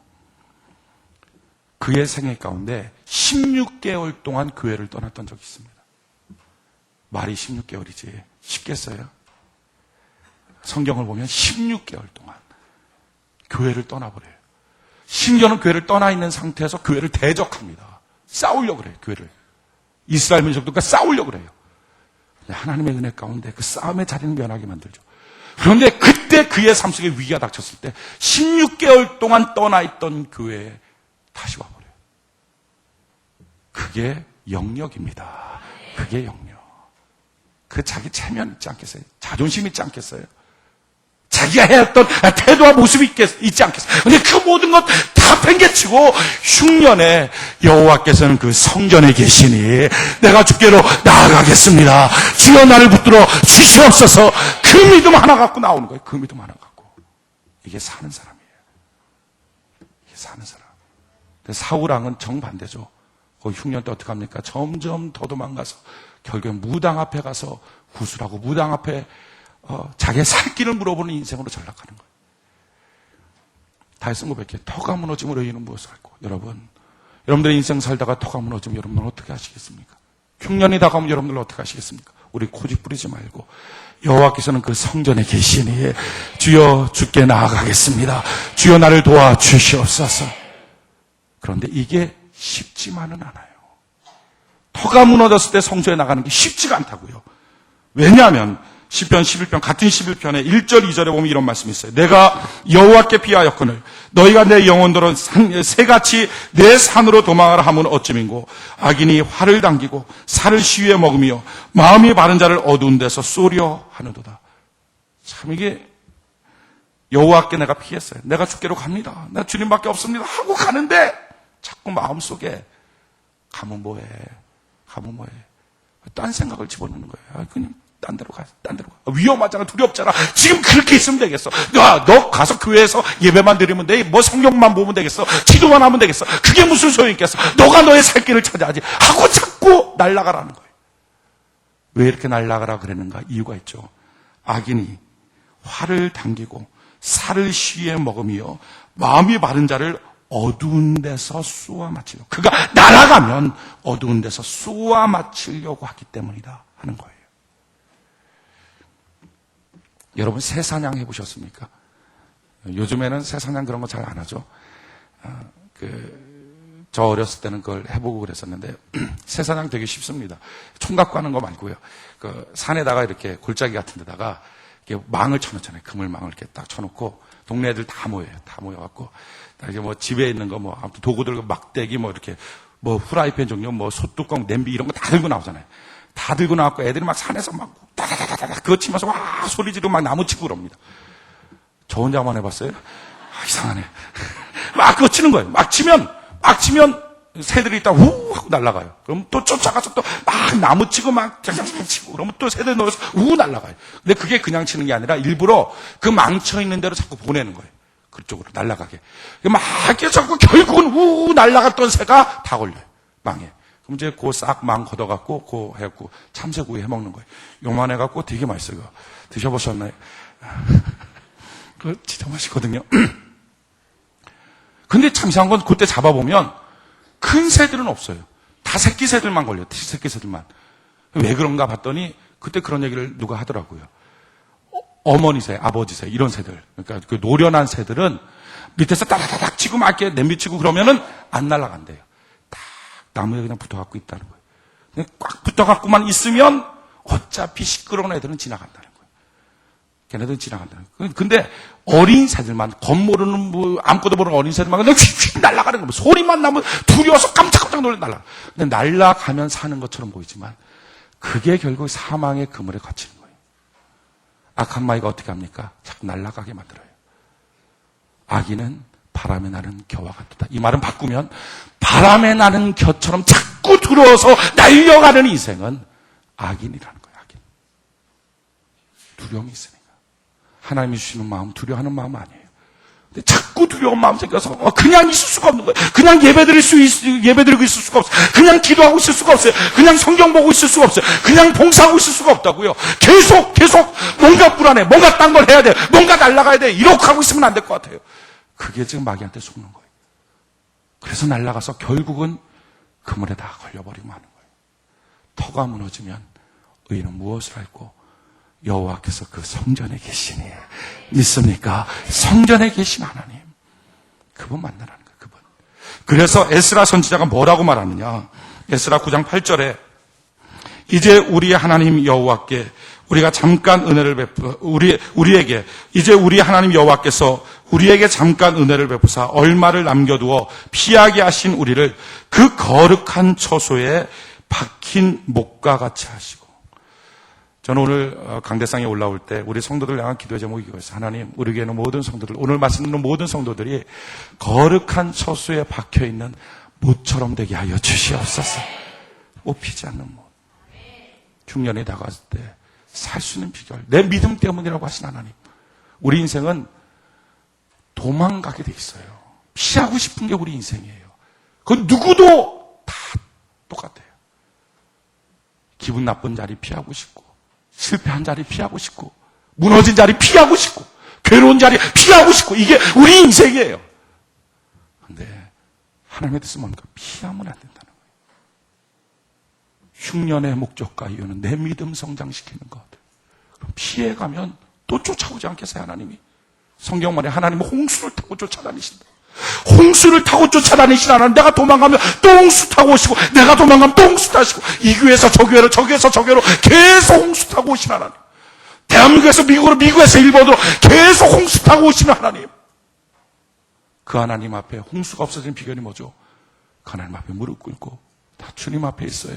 그의 생애 가운데 16개월 동안 교회를 떠났던 적이 있습니다. 말이 16개월이지 쉽겠어요? 성경을 보면 16개월 동안 교회를 떠나버려요. 심지어는 교회를 떠나 있는 상태에서 교회를 대적합니다. 싸우려고 그래요. 교회를. 이스라엘 민족들과 싸우려고 그래요. 하나님의 은혜 가운데 그 싸움의 자리는 면하게 만들죠. 그런데 그때 그의 삶 속에 위기가 닥쳤을 때 16개월 동안 떠나 있던 교회에 다시 와버려요. 그게 영역입니다. 그게 영역. 그 자기 체면 있지 않겠어요? 자존심 있지 않겠어요? 자기가 해왔던 태도와 모습이 있지 않겠어요? 근데 그 모든 것 다 팽개치고 흉년에 여호와께서는 그 성전에 계시니 내가 주께로 나아가겠습니다. 주여 나를 붙들어 주시옵소서. 그 믿음 하나 갖고 나오는 거예요. 그 믿음 하나 갖고. 이게 사는 사람이에요. 이게 사는 사람. 사울왕은 정반대죠. 그 흉년 때 어떻게 합니까? 점점 더 도망가서 결국에 무당 앞에 가서 구술하고 무당 앞에 자기의 살 길을 물어보는 인생으로 전락하는 거예요. 다윗은 고백해. 터가 무너지면 의인은 무엇을 할고. 여러분들의 인생 살다가 터가 무너지면 여러분은 어떻게 하시겠습니까? 흉년이 다가오면 여러분들 어떻게 하시겠습니까? 우리 고집 부리지 말고 여호와께서는 그 성전에 계시니 주여 주께 나아가겠습니다. 주여 나를 도와주시옵소서. 그런데 이게 쉽지만은 않아요. 터가 무너졌을 때 성전에 나가는 게 쉽지가 않다고요. 왜냐하면 시편 11편 같은 11편에 1절 2절에 보면 이런 말씀이 있어요. 내가 여호와께 피하였거늘 너희가 내 영혼들은 새같이 내 산으로 도망하라 하면 어찌민고 악인이 활을 당기고 살을 시위에 먹으며 마음이 바른 자를 어두운 데서 쏘려 하는도다. 참 이게 여호와께 내가 피했어요. 내가 주께로 갑니다. 나 주님밖에 없습니다 하고 가는데 자꾸 마음속에 가면 뭐해. 딴 생각을 집어넣는 거예요. 그냥 딴 데로 가. 위험하잖아. 두렵잖아. 지금 그렇게 있으면 되겠어. 너 가서 교회에서 예배만 드리면 돼. 뭐 성경만 보면 되겠어. 기도만 하면 되겠어. 그게 무슨 소용이 있겠어. 너가 너의 살 길을 찾아야지 하고 자꾸 날아가라는 거예요. 왜 이렇게 날아가라 그랬는가? 이유가 있죠. 악인이 활을 당기고 살을 시위에 먹으며 마음이 바른 자를 어두운 데서 쏘아 맞히려고. 그가 날아가면 어두운 데서 쏘아 맞히려고 하기 때문이다 하는 거예요. 여러분 새사냥 해보셨습니까? 요즘에는 새사냥 그런 거 잘 안 하죠. 저 어렸을 때는 그걸 해보고 그랬었는데 새사냥 되게 쉽습니다. 총 갖고 하는 거 말고요. 그 산에다가 이렇게 골짜기 같은 데다가 이렇게 망을 쳐놓잖아요. 그물망을 이렇게 딱 쳐놓고 동네 애들 다 모여요. 다 모여갖고 이게 뭐 집에 있는 거 뭐 아무튼 도구들 막대기 뭐 이렇게 뭐 후라이팬 종류 뭐 솥뚜껑 냄비 이런 거 다 들고 나오잖아요. 다 들고 나왔고 애들이 막 산에서 막 다다다다다 그거 치면서 와 소리 지르고 막 나무 치고 그럽니다. 저 혼자만 해봤어요? 이상하네. 막 그거 치는 거예요. 막 치면 새들이 있다 우 하고 날아가요. 그럼 또 쫓아가서 또 막 나무 치고 막 쫙쫙 치고 그러면 또 새들 넣어서 우 날아가요. 근데 그게 그냥 치는 게 아니라 일부러 그 망쳐 있는 대로 자꾸 보내는 거예요. 그쪽으로 날아가게. 막 이렇게 자꾸 결국은 우 날아갔던 새가 다 걸려요. 망에. 그럼 이제 그 싹 망 걷어갖고 그 해갖고 참새구이 해먹는 거예요. 요만해갖고 되게 맛있어요. 드셔보셨나요? 그거 진짜 맛있거든요. 근데 참 이상한 건 그때 잡아보면 큰 새들은 없어요. 다 새끼 새들만 걸려요. 새끼 새들만. 왜 그런가 봤더니 그때 그런 얘기를 누가 하더라고요. 어머니 새, 아버지 새 이런 새들. 그러니까 그 노련한 새들은 밑에서 따다다닥 치고 막 이렇게 냄비치고 그러면은 안 날아간대요. 딱 나무에 그냥 붙어갖고 있다는 거예요. 그냥 꽉 붙어갖고만 있으면 어차피 시끄러운 애들은 지나간다는 거예요. 걔네들은 지나간다는 거예요. 근데 어린 새들만, 겉모르는 뭐 아무것도 모르는 어린 새들만 그냥 휙휙 날아가는 거예요. 소리만 나면 두려워서 깜짝깜짝 놀래 날아가. 근데 날아가면 사는 것처럼 보이지만 그게 결국 사망의 그물에 갇히는 거예요. 악한 마귀가 어떻게 합니까? 자꾸 날아가게 만들어요. 악인은 바람에 나는 겨와 같다. 이 말은 바꾸면 바람에 나는 겨처럼 자꾸 들어와서 날려가는 인생은 악인이라는 거예요. 악인. 두려움이 있으니까. 하나님이 주시는 마음, 두려워하는 마음 아니에요. 근데 자꾸 두려운 마음 생겨서 그냥 있을 수가 없는 거예요. 그냥 예배드리고 있을 수가 없어요. 그냥 기도하고 있을 수가 없어요. 그냥 성경 보고 있을 수가 없어요. 그냥 봉사하고 있을 수가 없다고요. 계속 뭔가 불안해. 뭔가 딴 걸 해야 돼. 뭔가 날아가야 돼. 이렇게 하고 있으면 안 될 것 같아요. 그게 지금 마귀한테 속는 거예요. 그래서 날아가서 결국은 그물에 다 걸려버리고 마는 거예요. 터가 무너지면 의인은 무엇을 할고 여호와께서 그 성전에 계시니 믿습니까? 성전에 계신 하나님 그분 만나라는 거예요. 그분. 그래서 에스라 선지자가 뭐라고 말하느냐? 에스라 9장 8절에 이제 우리 하나님 여호와께 우리가 잠깐 은혜를 우리에게 이제 우리 하나님 여호와께서 우리에게 잠깐 은혜를 베푸사 얼마를 남겨두어 피하게 하신 우리를 그 거룩한 처소에 박힌 목과 같이 하시고. 저는 오늘 강대상에 올라올 때 우리 성도들 향한 기도의 제목이 이거였어요. 하나님, 우리 교회는 모든 성도들, 오늘 말씀 듣는 모든 성도들이 거룩한 처수에 박혀있는 못처럼 되게 하여 주시옵소서. 뽑히지 않는 못. 흉년에 다가왔을 때 살 수 있는 비결, 내 믿음 때문이라고 하신 하나님. 우리 인생은 도망가게 돼 있어요. 피하고 싶은 게 우리 인생이에요. 그건 누구도 다 똑같아요. 기분 나쁜 자리 피하고 싶고, 실패한 자리 피하고 싶고, 무너진 자리 피하고 싶고, 괴로운 자리 피하고 싶고, 이게 우리 인생이에요. 그런데 하나님의 뜻은 뭡니까? 피하면 안 된다는 거예요. 흉년의 목적과 이유는 내 믿음 성장시키는 것. 그럼 피해가면 또 쫓아오지 않겠어요, 하나님이? 성경 말에 하나님은 홍수를 타고 쫓아다니신다. 홍수를 타고 쫓아다니신 하나님, 내가 도망가면 또 홍수 타고 오시고, 내가 도망가면 또 홍수 타시고, 이 교회에서 저 교회로, 저 교회에서 저 교회로 계속 홍수 타고 오신 하나님. 대한민국에서 미국으로, 미국에서 일본으로 계속 홍수 타고 오시는 하나님. 그 하나님 앞에 홍수가 없어지는 비결이 뭐죠? 그 하나님 앞에 무릎 꿇고 다 주님 앞에 있어요.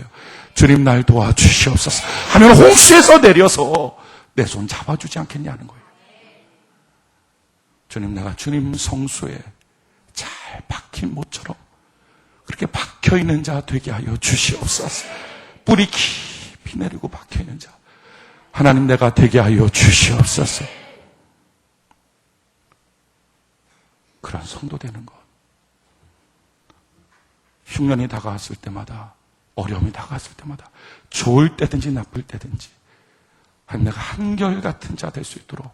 주님 날 도와주시옵소서 하면 홍수에서 내려서 내 손 잡아주지 않겠냐는 거예요. 주님, 내가 주님 성수에 잘 박힌 모처럼 그렇게 박혀있는 자 되게 하여 주시옵소서. 뿌리 깊이 내리고 박혀있는 자 하나님, 내가 되게 하여 주시옵소서. 그런 성도 되는 것. 흉년이 다가왔을 때마다, 어려움이 다가왔을 때마다, 좋을 때든지 나쁠 때든지 하나님, 내가 한결같은 자 될 수 있도록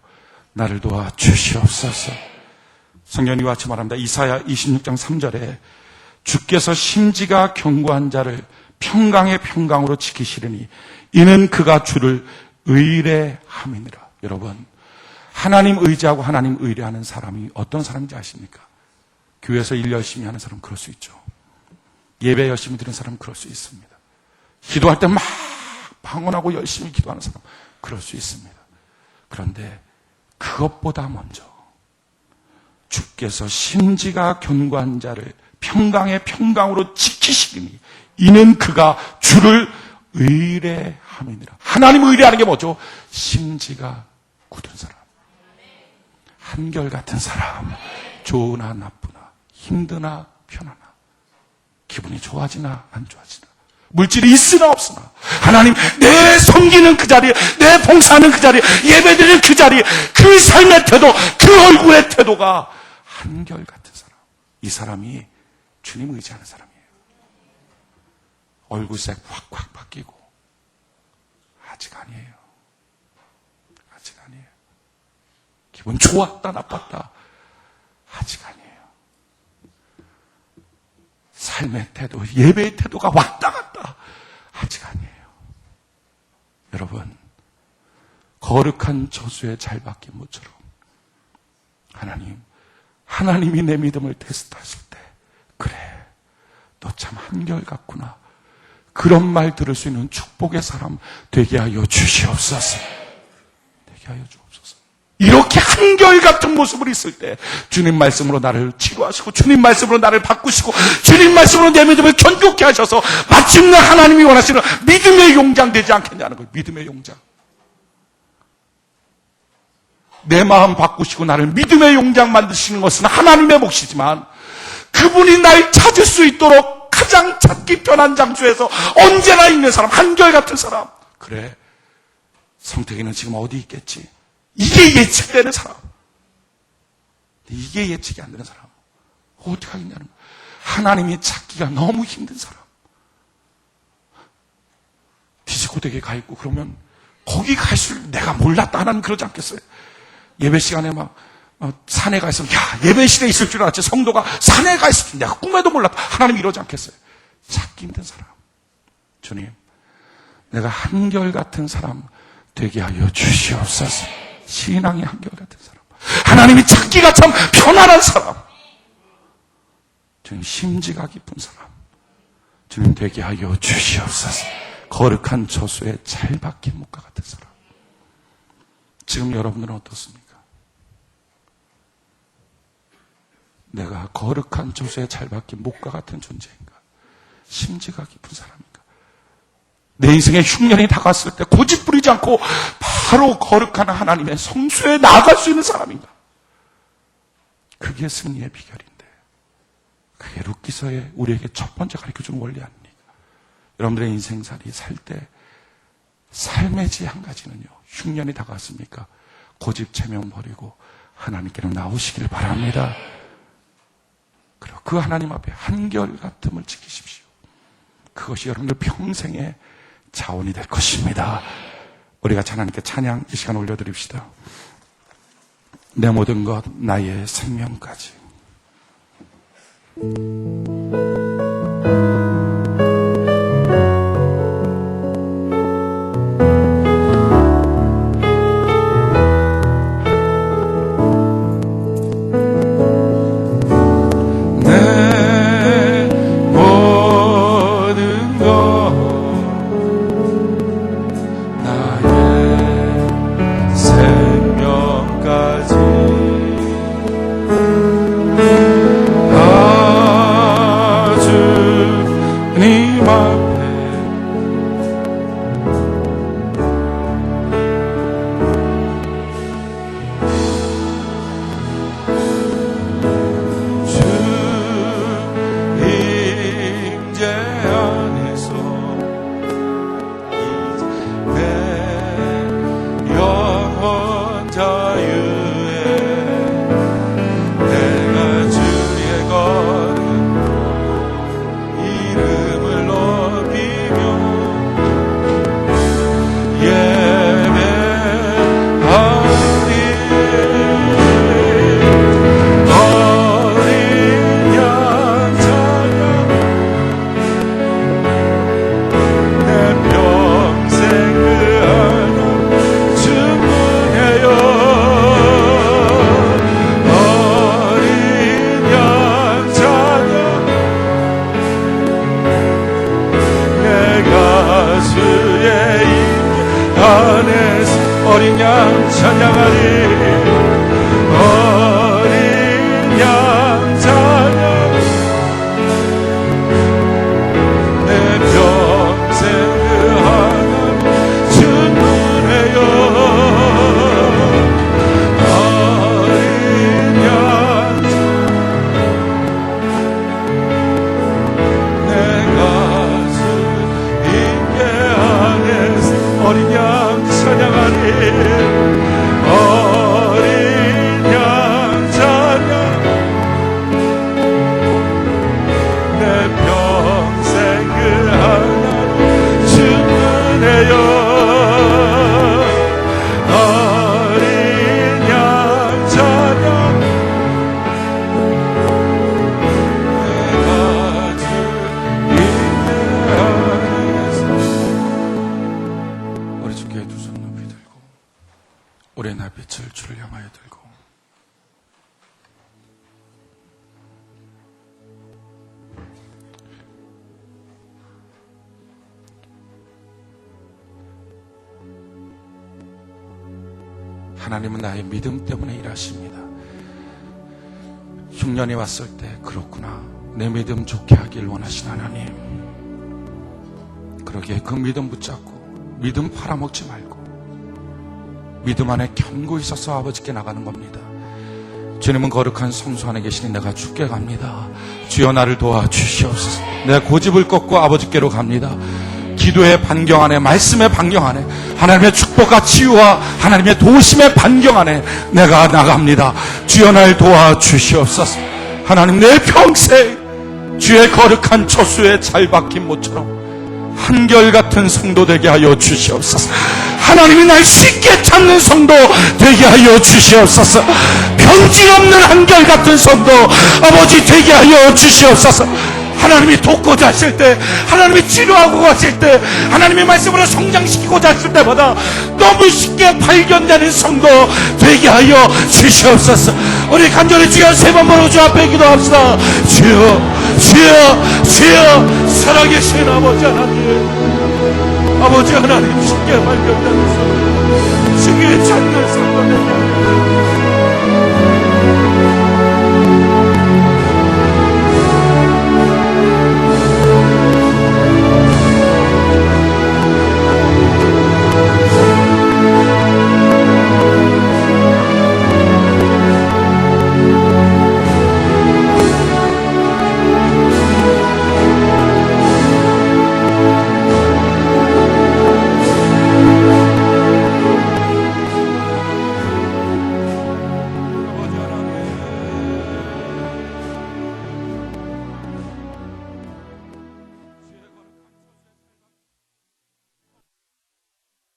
나를 도와 주시옵소서. 성경이 이와 같이 말합니다. 이사야 26장 3절에 주께서 심지가 견고한 자를 평강의 평강으로 지키시리니 이는 그가 주를 의뢰함이니라. 여러분, 하나님 의지하고 하나님 의뢰하는 사람이 어떤 사람인지 아십니까? 교회에서 일 열심히 하는 사람은 그럴 수 있죠. 예배 열심히 드리는 사람은 그럴 수 있습니다. 기도할 때 막 방언하고 열심히 기도하는 사람 그럴 수 있습니다. 그런데 그것보다 먼저 주께서 심지가 견고한 자를 평강의 평강으로 지키시리니 이는 그가 주를 의뢰함이니라. 하나님 의뢰하는 게 뭐죠? 심지가 굳은 사람, 한결같은 사람, 좋으나 나쁘나 힘드나 편하나 기분이 좋아지나 안 좋아지나 물질이 있으나 없으나 하나님, 내 섬기는 그 자리, 내 봉사하는 그 자리, 예배드리는 그 자리, 그 삶의 태도, 그 얼굴의 태도가 한결같은 사람. 이 사람이 주님 의지하는 사람이에요. 얼굴색 확확 바뀌고 아직 아니에요. 아직 아니에요. 기분 좋았다 나빴다 아직 아니에요. 삶의 태도, 예배의 태도가 왔다 갔다 아직 아니에요. 여러분, 거룩한 저수에 잘 박힌 모처럼 하나님이 내 믿음을 테스트하실 때, 그래, 너 참 한결같구나, 그런 말 들을 수 있는 축복의 사람 되게 하여 주시옵소서. 되게 하여 주옵소서. 이렇게 한결같은 모습을 있을 때 주님 말씀으로 나를 치료하시고 주님 말씀으로 나를 바꾸시고 주님 말씀으로 내 믿음을 견고케 하셔서 마침내 하나님이 원하시는 믿음의 용장 되지 않겠냐는 거예요. 믿음의 용장. 내 마음 바꾸시고 나를 믿음의 용장 만드시는 것은 하나님의 몫이지만 그분이 날 찾을 수 있도록 가장 찾기 편한 장소에서 언제나 있는 사람, 한결같은 사람. 그래, 성택이는 지금 어디 있겠지? 이게 예측되는 사람. 이게 예측이 안 되는 사람. 어떻게 하겠냐는 거예요. 하나님이 찾기가 너무 힘든 사람. 디스코텍에 가 있고 그러면 거기 갈 줄 내가 몰랐다. 하나님 그러지 않겠어요? 예배 시간에 막 산에 가 있으면, 야, 예배실에 있을 줄 알았지. 성도가 산에 가 있을 줄 내가 꿈에도 몰랐다. 하나님 이러지 않겠어요? 찾기 힘든 사람. 주님, 내가 한결같은 사람 되게 하여 주시옵소서. 신앙이 한결같은 사람, 하나님이 찾기가 참 편안한 사람, 주님 심지가 깊은 사람 주님 되게 하여 주시옵소서. 거룩한 저수에 잘 박힌 목과 같은 사람. 지금 여러분들은 어떻습니까? 내가 거룩한 저수에 잘 박힌 목과 같은 존재인가? 심지가 깊은 사람인가? 내 인생에 흉년이 다가왔을 때 고집 부리지 않고 바로 거룩한 하나님의 성수에 나아갈 수 있는 사람인가? 그게 승리의 비결인데, 그게 룻기서에 우리에게 첫 번째 가르쳐주는 원리 아닙니까? 여러분들의 인생살이 살 때 삶의 지 한 가지는요, 흉년이 다가왔습니까? 고집 체면 버리고 하나님께로 나오시길 바랍니다. 그리고 그 하나님 앞에 한결같음을 지키십시오. 그것이 여러분들 평생의 자원이 될 것입니다. 우리가 하나님께 찬양 이 시간 올려드립시다. 내 모든 것, 나의 생명까지. 어린 양 찬양하리. 어린 양 찬양. 내 평생 그 하나님 충분해요. 어린 양 내 가슴 인계 안에서 어린 양 찬양하리. 어린 양 찬양. 내 평생 그 하나님 충분해요. 어린 양 찬양. 내가 주 인계 안에서. 우리 주께 두 손 높이 들고 우리의 날빛을 주를 향하여 들고 하나님은 나의 믿음 때문에 일하십니다. 흉년이 왔을 때 그렇구나, 내 믿음 좋게 하길 원하신 하나님, 그러기에 그 믿음 붙잡고 믿음 팔아먹지 말고 믿음 안에 견고히 서서 아버지께 나가는 겁니다. 주님은 거룩한 성소 안에 계시니 내가 주께 갑니다. 주여 나를 도와주시옵소서. 내 고집을 꺾고 아버지께로 갑니다. 기도의 반경 안에, 말씀의 반경 안에, 하나님의 축복과 치유와 하나님의 도우심의 반경 안에 내가 나갑니다. 주여 날 도와주시옵소서. 하나님, 내 평생 주의 거룩한 처수에 잘 박힌 모처럼 한결같은 성도 되게 하여 주시옵소서. 하나님이 날 쉽게 찾는 성도 되게 하여 주시옵소서. 변질 없는 한결같은 성도 아버지 되게 하여 주시옵소서. 하나님이 돕고자 하실 때, 하나님이 치료하고 가실 때, 하나님의 말씀으로 성장시키고자 하실 때마다 너무 쉽게 발견되는 성도 되게 하여 주시옵소서. 우리 간절히 주여 세 번 부르고 주 앞에 기도합시다. 주여, 주여, 주여. 살아계신 아버지 하나님, 아버지 하나님, 쉽게 발견되는 성도, 쉽게 찾는 성도 되게 하여